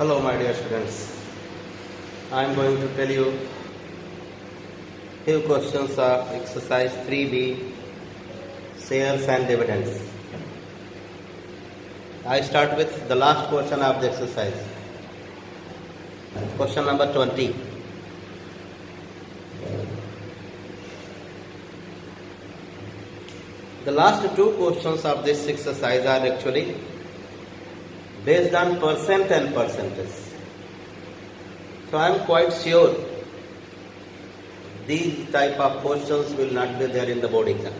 Hello my dear students, I am going to tell you few questions of exercise 3B, shares and dividends. I start with the last question of the exercise, question number 20. The last two questions of this exercise are actually based on percent and percentage. So I am quite sure these type of questions will not be there in the board exam.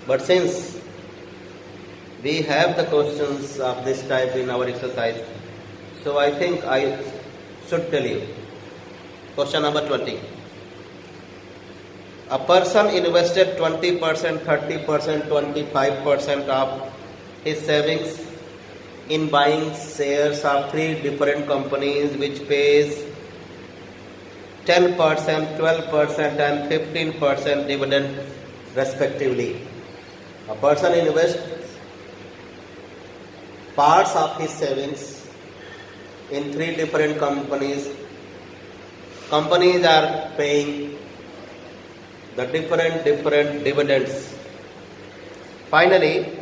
But since we have the questions of this type in our exercise, so I think I should tell you. Question number 20. A person invested 20%, 30%, 25% of his savings in buying shares of three different companies which pays 10%, 12% and 15% dividend respectively. A person invests parts of his savings in three different companies. Companies are paying the different dividends. Finally,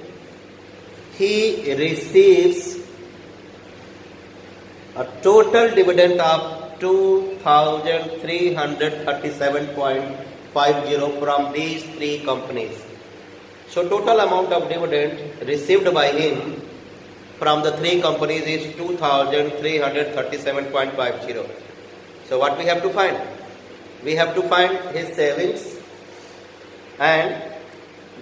he receives a total dividend of 2,337.50 from these three companies. So total amount of dividend received by him from the three companies is 2,337.50. So what we have to find? We have to find his savings and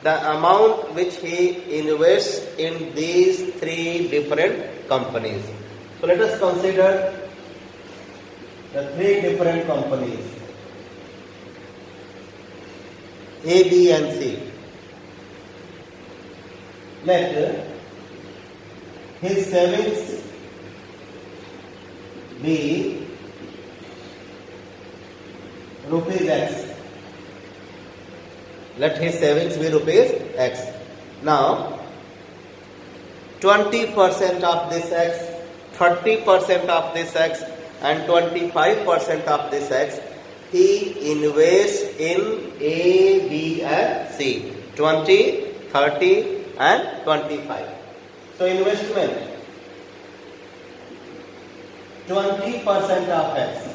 the amount which he invests in these three different companies. So let us consider the three different companies A, B and C. Let his savings be rupees X. Let his savings be rupees X. Now, 20% of this X, 30% of this X and 25% of this X, he invests in A, B and C. 20, 30 and 25. So, investment 20% of X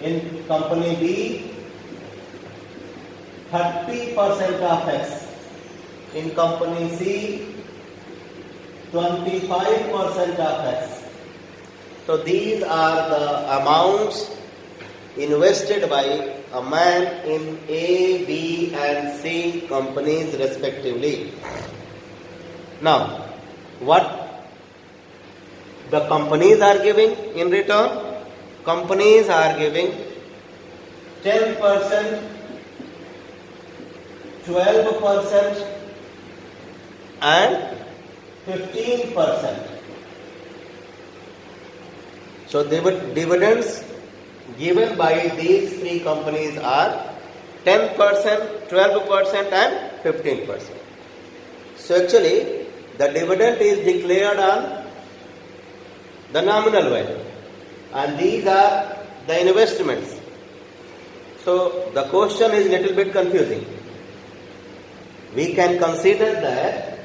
in company B, 30% of X in company C, 25% of X. So these are the amounts invested by a man in A, B and C companies respectively. Now, what the companies are giving in return? Companies are giving 10%, 12% and 15%. So dividends given by these three companies are 10%, 12% and 15%. So actually the dividend is declared on the nominal value and these are the investments. So the question is little bit confusing. We can consider that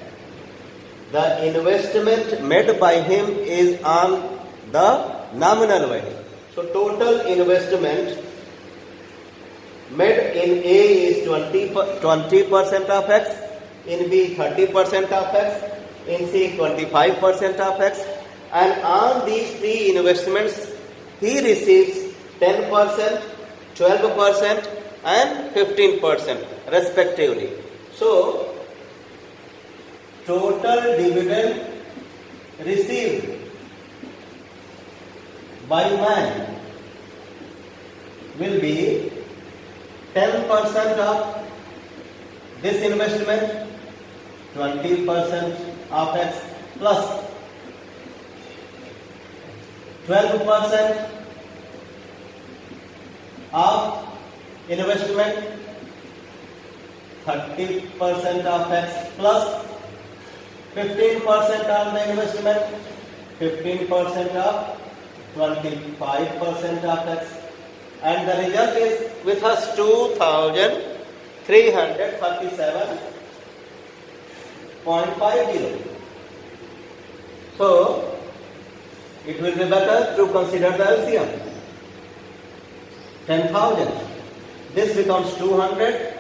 the investment made by him is on the nominal value. So total investment made in A is 20% of X, in B 30% of X, in C 25% of X, and on these three investments he receives 10%, 12% and 15% respectively. So, total dividend received by man will be 10% of this investment, 20% of X plus 12% of investment, 30% of X plus 15% on the investment 15% of 25% of x, and the result is with us 2337.50. So it will be better to consider the LCM. 10,000. This becomes 200.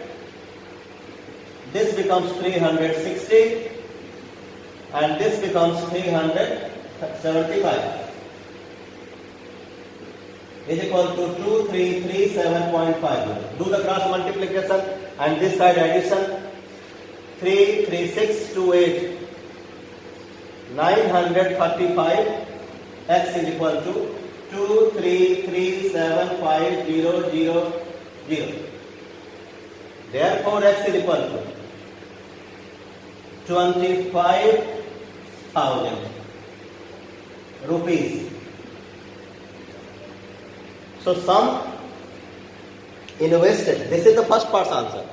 This becomes 360. And this becomes 375. Is equal to 2337.50. Do the cross multiplication and this side addition. 33628. 935. X is equal to 2337500. Therefore, x is equal to 25,000 rupees. So, sum invested. This is the first part's answer.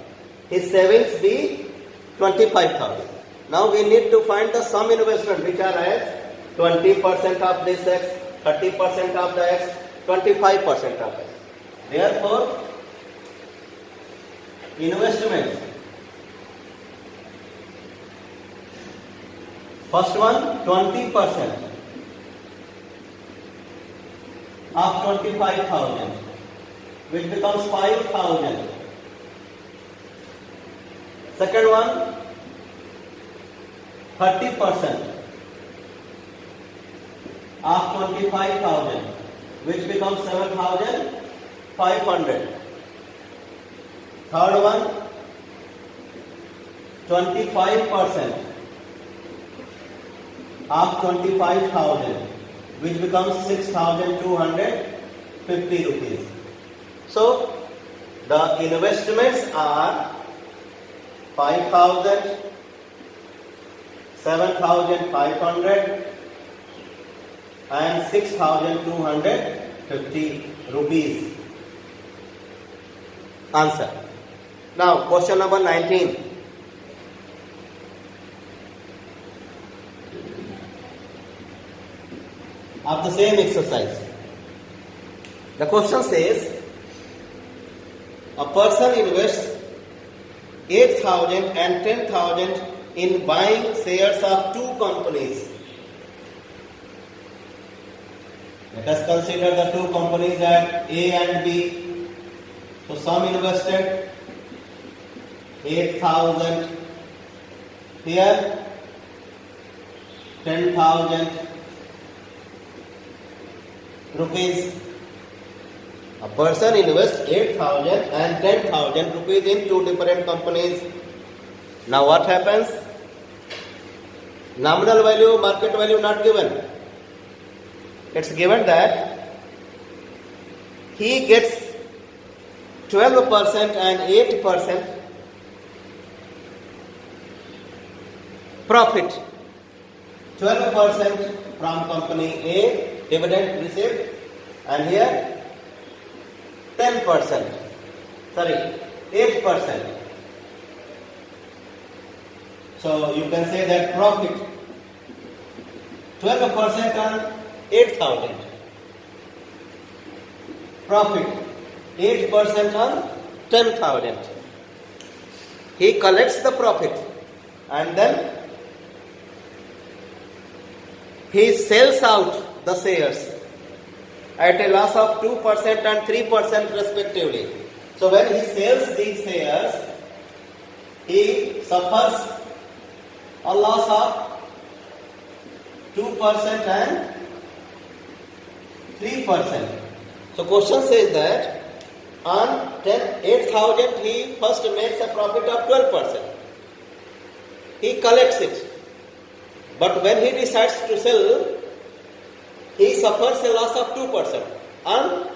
His savings be 25,000. Now we need to find the sum investment, which are as 20% of this x, 30% of the x, 25% of x. Therefore, investments. First one, 20% of 25,000, which becomes 5,000. Second one, 30% of 25,000, which becomes 7,500. Third one, 25% of 25,000, which becomes 6,250 rupees. So the investments are 5,000, 7,500 and 6,250 rupees. Answer. Now question number 19. Of the same exercise. The question says a person invests 8,000 and 10,000 in buying shares of two companies. Let us consider the two companies at A and B. So sum invested 8,000 here, 10,000 rupees. A person invests 8,000 and 10,000 rupees in two different companies. Now what happens? Nominal value, market value not given. It's given that he gets 12% and 8% profit. 12% from company A, dividend received, and here 10%. Sorry, 8%. So you can say that profit 12% on 8,000. Profit 8% on 10,000. He collects the profit and then he sells out the shares at a loss of 2% and 3% respectively. So when he sells these shares, he suffers a loss of 2% and 3%. So question says that on 8,000 he first makes a profit of 12%. He collects it. But when he decides to sell, he suffers a loss of 2% on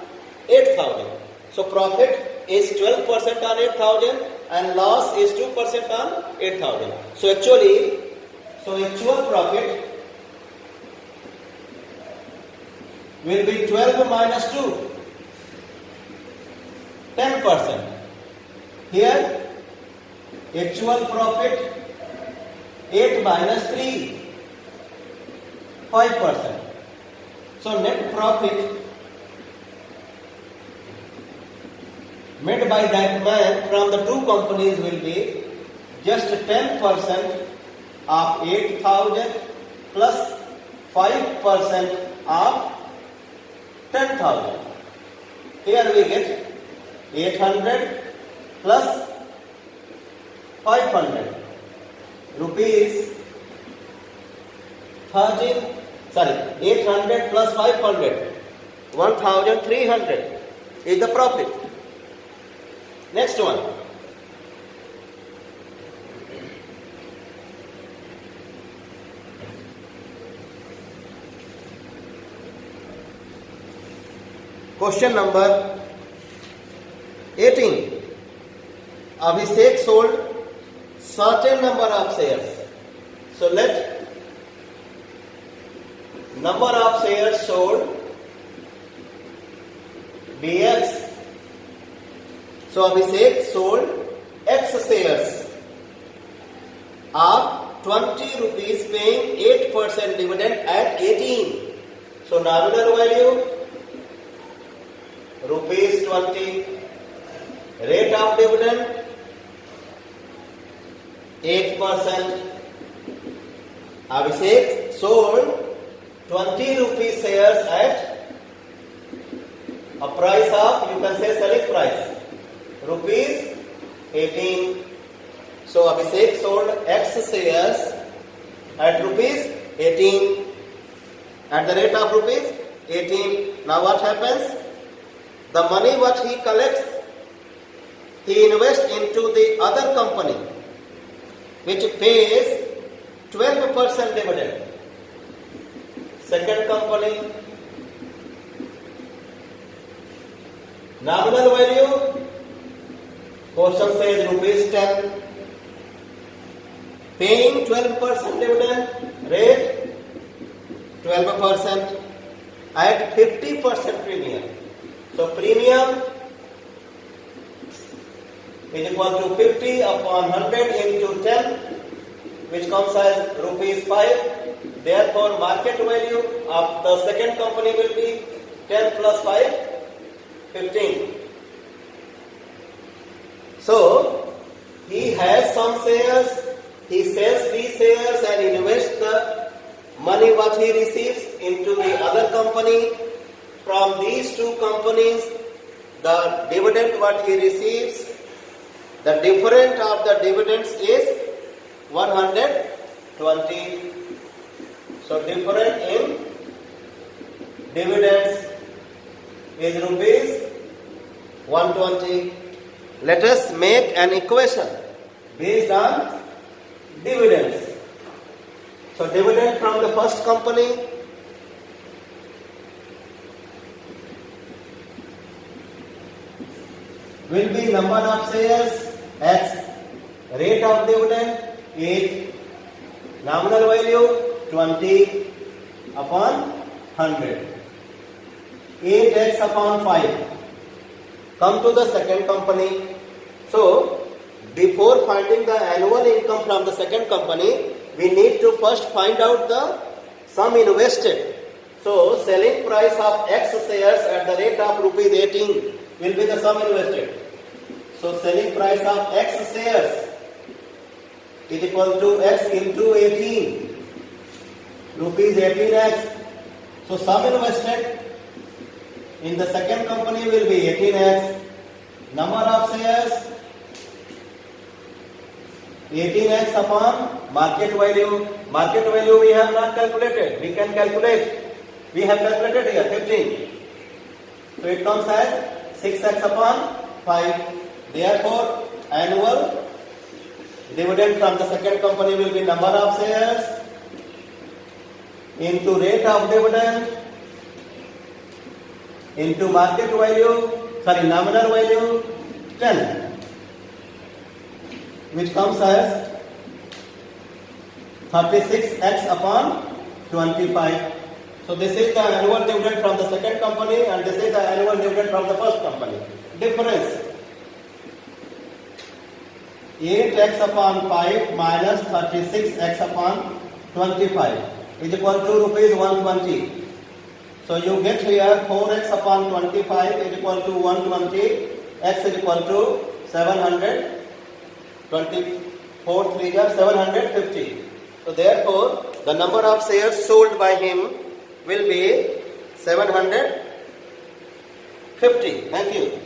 8,000. So profit is 12% on 8,000 and loss is 2% on 8,000. So actual profit will be 12 minus 2, 10%. Here actual profit 8 minus 3, 5%. So net profit made by that man from the two companies will be just 10% of 8,000 plus 5% of 10,000. Here we get 800 plus 500 rupees 800 plus 500 1,300 is the profit. Next one. Question number 18. Abhishek sold certain number of shares. So let number of shares sold be X. So Abhishek sold X shares of 20 rupees, paying 8% dividend at 18. So nominal value rupees 20, rate of dividend 8%. Abhishek sold 20 rupees shares at a price of, you can say selling price, rupees 18. So Abhishek sold X shares at rupees 18 at the rate of rupees 18. Now what happens? The money what he collects, he invests into the other company which pays 12% dividend. Second company, nominal value, question says rupees 10, paying 12% dividend, rate 12% at 50% premium. So premium is equal to 50 upon 100 into 10, which comes as rupees 5. Therefore, market value of the second company will be 10 plus 5, 15. So, he has some shares, he sells these shares and invests the money what he receives into the other company. From these two companies, the dividend what he receives, the difference of the dividends is 120. So difference in dividends is rupees 120. Let us make an equation based on dividends. So dividend from the first company will be number of shares X, rate of dividend 8, nominal value 20 upon 100, 8x upon 5. Come to the second company. So, before finding the annual income from the second company, we need to first find out the sum invested. So, selling price of X shares at the rate of rupees 18 will be the sum invested. So, selling price of X shares is equal to X into 18, rupees 18x. So, sum invested in the second company will be 18x. Number of shares 18x upon market value. Market value we have not calculated. We can calculate. We have calculated here 15. So it comes as 6x upon 5. Therefore, annual dividend from the second company will be number of shares into rate of dividend into market value, nominal value 10, which comes as 36x upon 25. So this is the annual dividend from the second company and this is the annual dividend from the first company. Difference 8x upon 5 minus 36x upon 25. is equal to rupees 120. So you get here 4x upon 25 is equal to 120, x is equal to 724 3 are 750. So therefore the number of shares sold by him will be 750. Thank you.